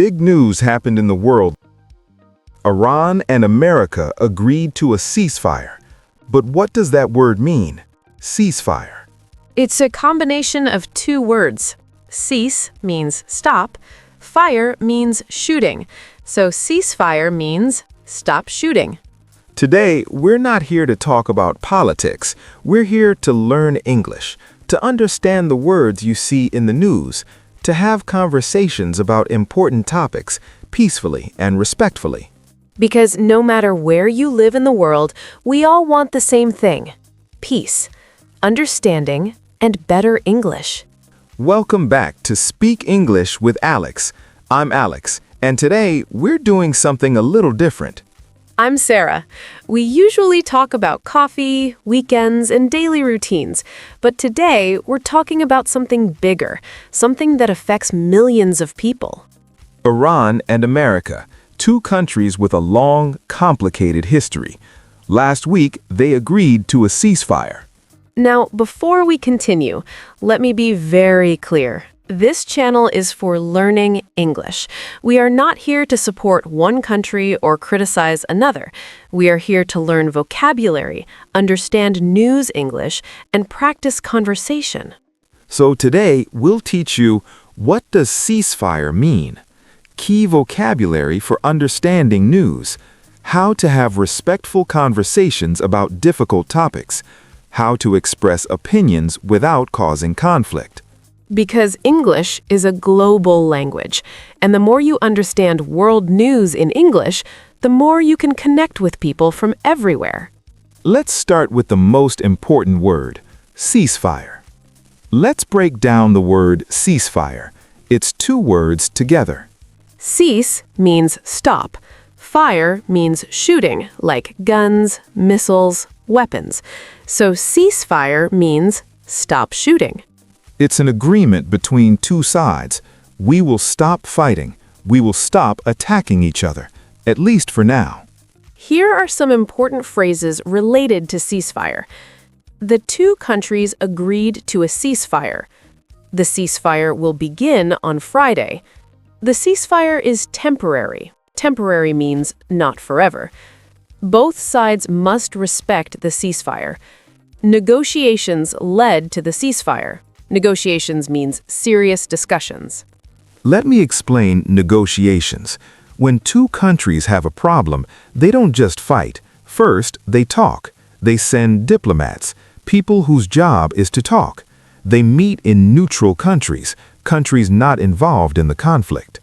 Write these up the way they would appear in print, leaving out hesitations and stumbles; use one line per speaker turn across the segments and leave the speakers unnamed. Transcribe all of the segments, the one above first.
Big news happened in the world. Iran and America agreed to a ceasefire. But what does that word mean? Ceasefire.
It's a combination of two words. Cease means stop. Fire means shooting. So ceasefire means stop shooting.
Today, we're not here to talk about politics. We're here to learn English, to understand the words you see in the news, to have conversations about important topics peacefully and respectfully.
Because no matter where you live in the world, we all want the same thing: peace, understanding, and better English.
Welcome back to Speak English with Alex. I'm Alex, and today we're doing something a little different.
I'm Sarah. We usually talk about coffee, weekends, and daily routines, but today we're talking about something bigger, something that affects millions of people.
Iran and America, two countries with a long, complicated history. Last week, they agreed to a ceasefire.
Now, before we continue, let me be very clear. This channel is for learning English. We are not here to support one country or criticize another. We are here to learn vocabulary, understand news English, and practice conversation.
So today, we'll teach you, what does ceasefire mean? Key vocabulary for understanding news. How to have respectful conversations about difficult topics. How to express opinions without causing conflict.
Because English is a global language, and the more you understand world news in English, the more you can connect with people from everywhere.
Let's start with the most important word, ceasefire. Let's break down the word ceasefire. It's two words together.
Cease means stop. Fire means shooting, like guns, missiles, weapons. So ceasefire means stop shooting.
It's an agreement between two sides. We will stop fighting. We will stop attacking each other, at least for now.
Here are some important phrases related to ceasefire. The two countries agreed to a ceasefire. The ceasefire will begin on Friday. The ceasefire is temporary. Temporary means not forever. Both sides must respect the ceasefire. Negotiations led to the ceasefire. Negotiations means serious discussions.
Let me explain negotiations. When two countries have a problem, they don't just fight. First, they talk. They send diplomats, people whose job is to talk. They meet in neutral countries, countries not involved in the conflict.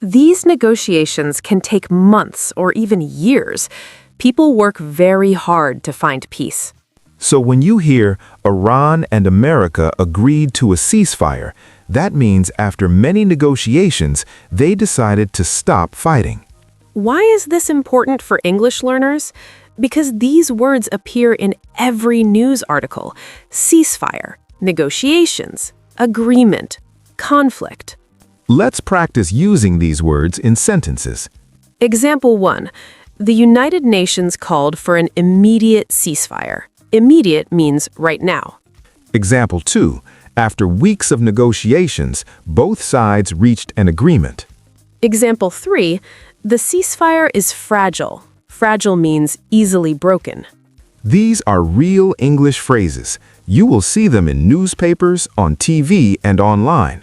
These negotiations can take months or even years. People work very hard to find peace.
So when you hear Iran and America agreed to a ceasefire, that means after many negotiations, they decided to stop fighting.
Why is this important for English learners? Because these words appear in every news article: ceasefire, negotiations, agreement, conflict.
Let's practice using these words in sentences.
Example 1. The United Nations called for an immediate ceasefire. Immediate means right now.
Example 2. After weeks of negotiations, both sides reached an agreement.
Example 3. The ceasefire is fragile. Fragile means easily broken.
These are real English phrases. You will see them in newspapers, on TV, and online.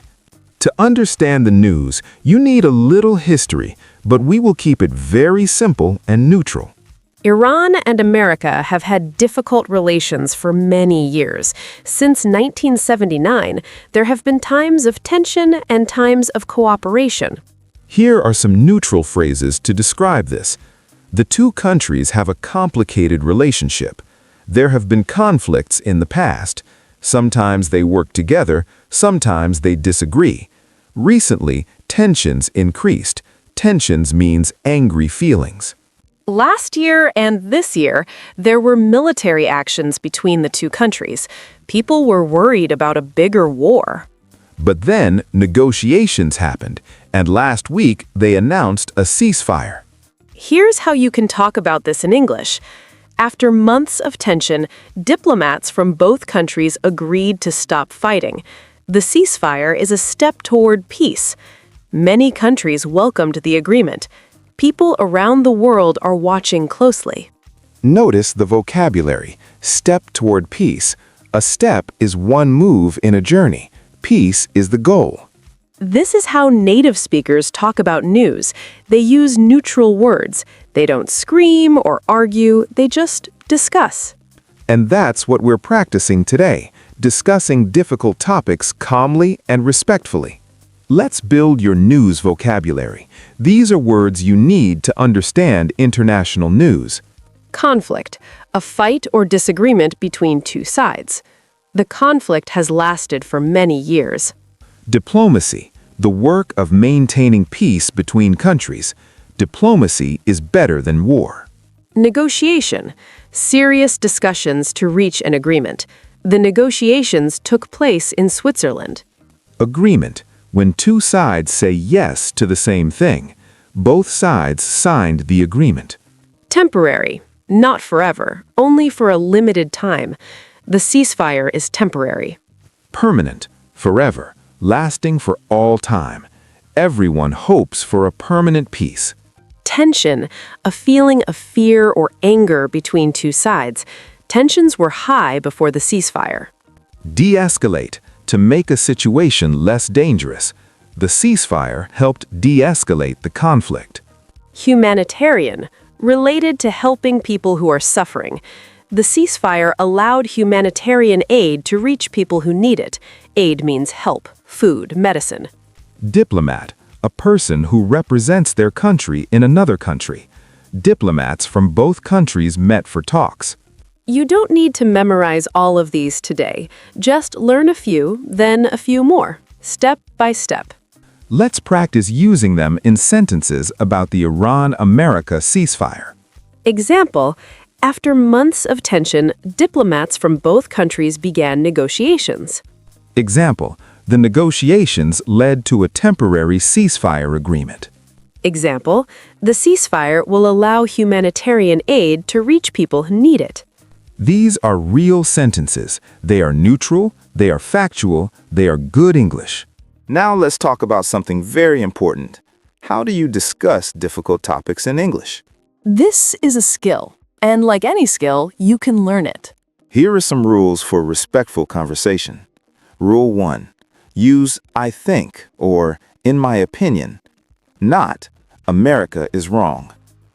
To understand the news, you need a little history, but we will keep it very simple and neutral.
Iran and America have had difficult relations for many years. Since 1979, there have been times of tension and times of cooperation.
Here are some neutral phrases to describe this. The two countries have a complicated relationship. There have been conflicts in the past. Sometimes they work together, sometimes they disagree. Recently, tensions increased. Tensions means angry feelings.
Last year and this year, there were military actions between the two countries. People were worried about a bigger war.
But then negotiations happened, and last week they announced a ceasefire.
Here's how you can talk about this in English. After months of tension, diplomats from both countries agreed to stop fighting. The ceasefire is a step toward peace. Many countries welcomed the agreement. People around the world are watching closely.
Notice the vocabulary. Step toward peace. A step is one move in a journey. Peace is the goal.
This is how native speakers talk about news. They use neutral words. They don't scream or argue, they just discuss.
And that's what we're practicing today, discussing difficult topics calmly and respectfully. Let's build your news vocabulary. These are words you need to understand international news.
Conflict, a fight or disagreement between two sides. The conflict has lasted for many years.
Diplomacy, the work of maintaining peace between countries. Diplomacy is better than war.
Negotiation, serious discussions to reach an agreement. The negotiations took place in Switzerland.
Agreement, when two sides say yes to the same thing. Both sides signed the agreement.
Temporary, not forever, only for a limited time. The ceasefire is temporary.
Permanent, forever, lasting for all time. Everyone hopes for a permanent peace.
Tension, a feeling of fear or anger between two sides. Tensions were high before the ceasefire.
De-escalate, to make a situation less dangerous. The ceasefire helped de-escalate the conflict.
Humanitarian, related to helping people who are suffering. The ceasefire allowed humanitarian aid to reach people who need it. Aid means help, food, medicine.
Diplomat, a person who represents their country in another country. Diplomats from both countries met for talks.
You don't need to memorize all of these today. Just learn a few, then a few more, step by step.
Let's practice using them in sentences about the Iran-America ceasefire.
Example, after months of tension, diplomats from both countries began negotiations.
Example, the negotiations led to a temporary ceasefire agreement.
Example, the ceasefire will allow humanitarian aid to reach people who need it.
These are real sentences. They are neutral, they are factual, they are good English. Now let's talk about something very important. How do you discuss difficult topics in English?
This is a skill, and like any skill, you can learn it.
Here are some rules for respectful conversation. Rule 1. Use I think or in my opinion. Not America is wrong.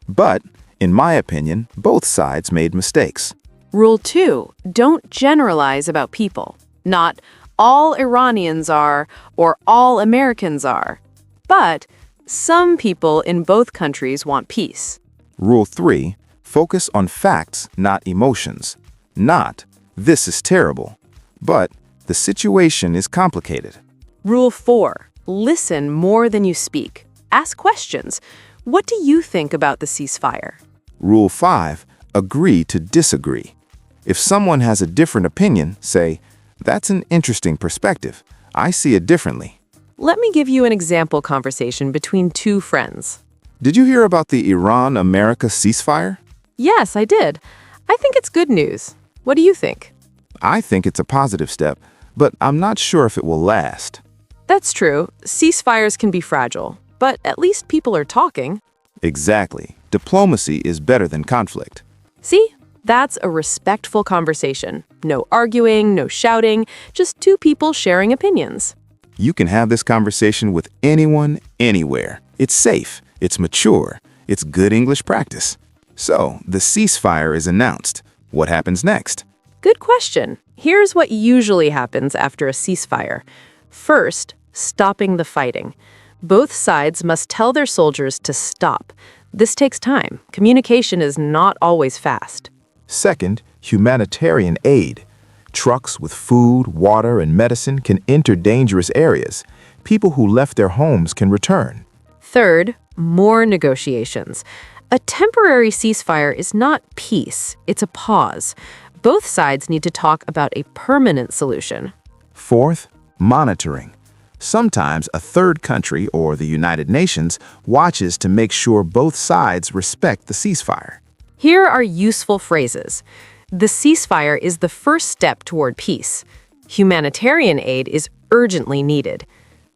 But, in my opinion, both sides made mistakes.
Rule 2. Don't generalize about people. Not all Iranians are or all Americans are. But some people in both countries want peace.
Rule 3. Focus on facts, not emotions. Not, this is terrible. But, the situation is complicated.
Rule 4. Listen more than you speak. Ask questions. What do you think about the ceasefire?
Rule 5. Agree to disagree. If someone has a different opinion, say, that's an interesting perspective. I see it differently.
Let me give you an example conversation between two friends.
Did you hear about the Iran-America ceasefire?
Yes, I did. I think it's good news. What do you think?
I think it's a positive step, but I'm not sure if it will last.
That's true. Ceasefires can be fragile, but at least people are talking.
Exactly. Diplomacy is better than conflict.
See? That's a respectful conversation. No arguing, no shouting, just two people sharing opinions.
You can have this conversation with anyone, anywhere. It's safe, it's mature, it's good English practice. So, the ceasefire is announced. What happens next?
Good question. Here's what usually happens after a ceasefire. First, stopping the fighting. Both sides must tell their soldiers to stop. This takes time. Communication is not always fast.
Second, humanitarian aid. Trucks with food, water, and medicine can enter dangerous areas. People who left their homes can return.
Third, more negotiations. A temporary ceasefire is not peace, it's a pause. Both sides need to talk about a permanent solution.
Fourth, monitoring. Sometimes a third country or the United Nations watches to make sure both sides respect the ceasefire.
Here are useful phrases. The ceasefire is the first step toward peace. Humanitarian aid is urgently needed.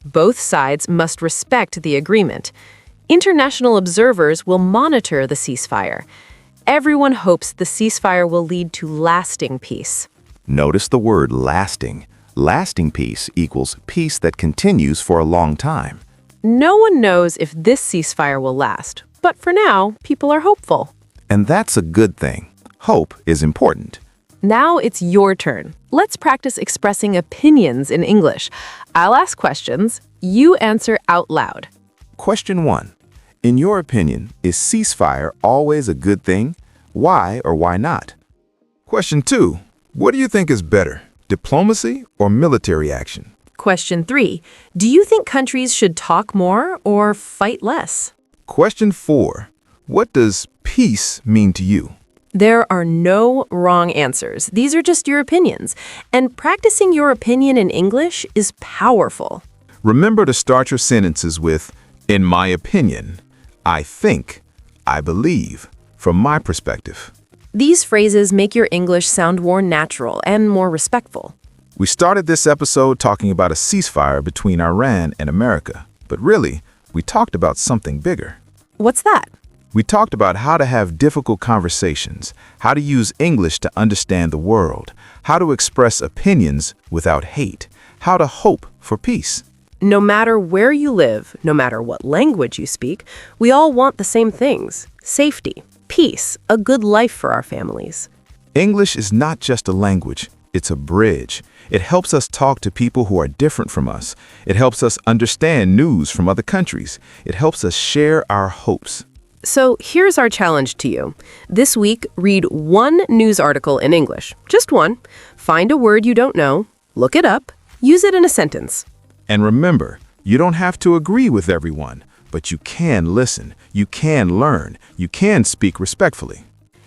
Both sides must respect the agreement. International observers will monitor the ceasefire. Everyone hopes the ceasefire will lead to lasting peace.
Notice the word lasting. Lasting peace equals peace that continues for a long time.
No one knows if this ceasefire will last, but for now, people are hopeful.
And that's a good thing. Hope is important.
Now it's your turn. Let's practice expressing opinions in English. I'll ask questions. You answer out loud.
Question 1. In your opinion, is ceasefire always a good thing? Why or why not? Question 2. What do you think is better, diplomacy or military action?
Question 3. Do you think countries should talk more or fight less?
Question 4. What does peace mean to you?
There are no wrong answers. These are just your opinions. And practicing your opinion in English is powerful.
Remember to start your sentences with, in my opinion, I think, I believe, from my perspective.
These phrases make your English sound more natural and more respectful.
We started this episode talking about a ceasefire between Iran and America, but really, we talked about something bigger.
What's that?
We talked about how to have difficult conversations, how to use English to understand the world, how to express opinions without hate, how to hope for peace.
No matter where you live, no matter what language you speak, we all want the same things: safety, peace, a good life for our families.
English is not just a language, it's a bridge. It helps us talk to people who are different from us. It helps us understand news from other countries. It helps us share our hopes.
So here's our challenge to you. This week, read one news article in English. Just one. Find a word you don't know, look it up, use it in a sentence.
And remember, you don't have to agree with everyone, but you can listen, you can learn, you can speak respectfully.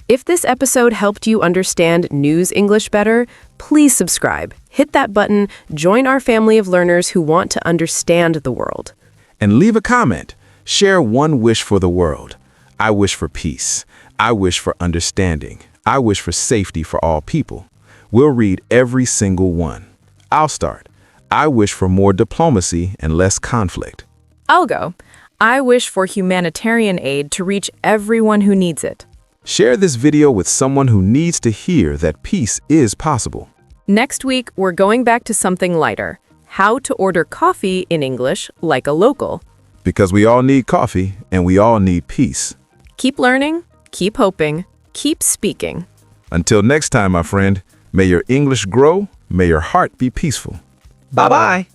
If this episode helped you understand news English better, please subscribe, hit that button, join our family of learners who want to understand the world.
And leave a comment. Share one wish for the world. I wish for peace. I wish for understanding. I wish for safety for all people. We'll read every single one. I'll start. I wish for more diplomacy and less conflict.
I'll go. I wish for humanitarian aid to reach everyone who needs it.
Share this video with someone who needs to hear that peace is possible.
Next week, we're going back to something lighter. How to order coffee in English like a local.
Because we all need coffee and we all need peace.
Keep learning, keep hoping, keep speaking.
Until next time, my friend, may your English grow, may your heart be peaceful.
Bye-bye.